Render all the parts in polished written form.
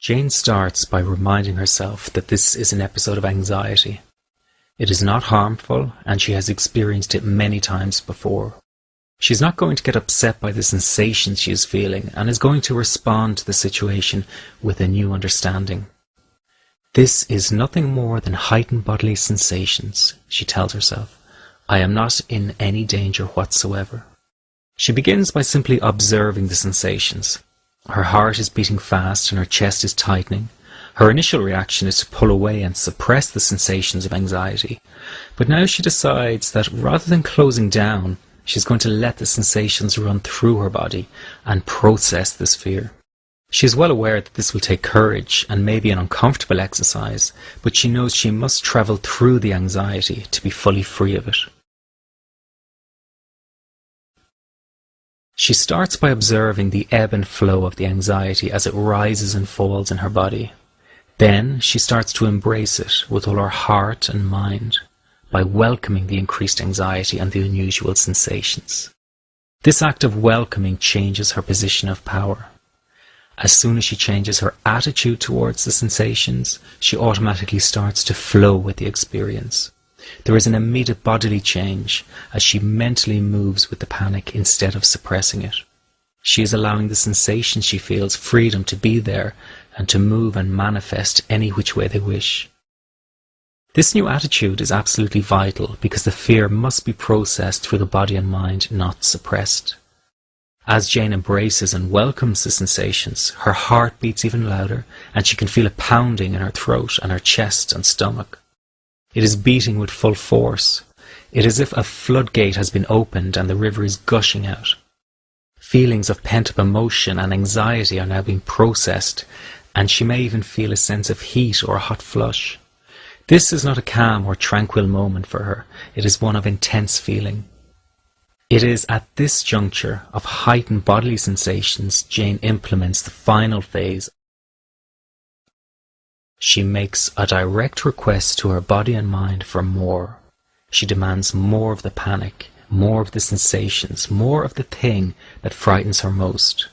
Jane starts by reminding herself that this is an episode of anxiety. It is not harmful, and she has experienced it many times before. She's not going to get upset by the sensations she is feeling, and is going to respond to the situation with a new understanding. This is nothing more than heightened bodily sensations, she tells herself. I am not in any danger whatsoever. She begins by simply observing the sensations. Her heart is beating fast and her chest is tightening. Her initial reaction is to pull away and suppress the sensations of anxiety. But now she decides that rather than closing down, she's going to let the sensations run through her body and process this fear. She is well aware that this will take courage and may be an uncomfortable exercise, but she knows she must travel through the anxiety to be fully free of it. She starts by observing the ebb and flow of the anxiety as it rises and falls in her body. Then she starts to embrace it with all her heart and mind by welcoming the increased anxiety and the unusual sensations. This act of welcoming changes her position of power. As soon as she changes her attitude towards the sensations, she automatically starts to flow with the experience. There is an immediate bodily change as she mentally moves with the panic instead of suppressing it. She is allowing the sensations she feels freedom to be there and to move and manifest any which way they wish. This new attitude is absolutely vital because the fear must be processed through the body and mind, not suppressed. As Jane embraces and welcomes the sensations, her heart beats even louder and she can feel it pounding in her throat and her chest and stomach. It is beating with full force. It is as if a floodgate has been opened and the river is gushing out. Feelings of pent-up emotion and anxiety are now being processed, and she may even feel a sense of heat or a hot flush. This is not a calm or tranquil moment for her. It is one of intense feeling. It is at this juncture of heightened bodily sensations Jane implements the final phase. She makes a direct request to her body and mind for more. She demands more of the panic, more of the sensations, more of the thing that frightens her most.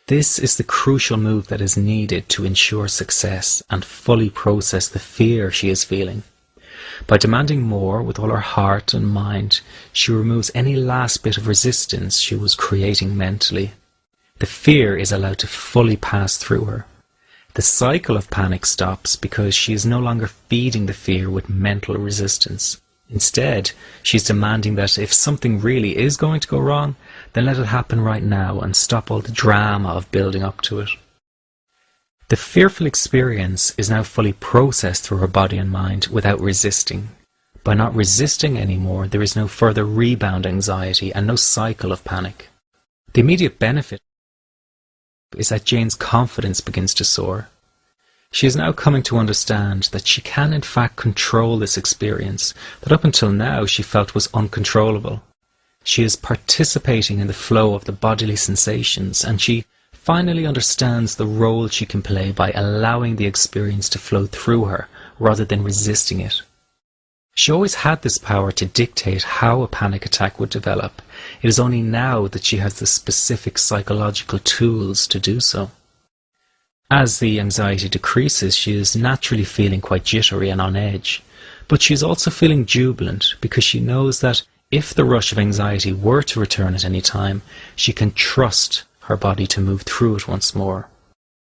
This is the crucial move that is needed to ensure success and fully process the fear she is feeling. By demanding more with all her heart and mind, she removes any last bit of resistance she was creating mentally. The fear is allowed to fully pass through her. The cycle of panic stops because she is no longer feeding the fear with mental resistance. Instead, she's demanding that if something really is going to go wrong, then let it happen right now and stop all the drama of building up to it. The fearful experience is now fully processed through her body and mind without resisting. By not resisting anymore, there is no further rebound anxiety and no cycle of panic. The immediate benefit is that Jane's confidence begins to soar. She is now coming to understand that she can in fact control this experience that up until now she felt was uncontrollable. She is participating in the flow of the bodily sensations, and she finally understands the role she can play by allowing the experience to flow through her rather than resisting it. She always had this power to dictate how a panic attack would develop. It is only now that she has the specific psychological tools to do so. As the anxiety decreases, she is naturally feeling quite jittery and on edge, but she is also feeling jubilant because she knows that if the rush of anxiety were to return at any time, she can trust her body to move through it once more.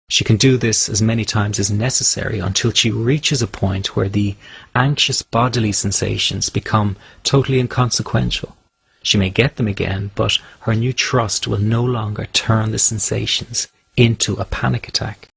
She can do this as many times as necessary until she reaches a point where the anxious bodily sensations become totally inconsequential. She may get them again, but her new trust will no longer turn the sensations into a panic attack.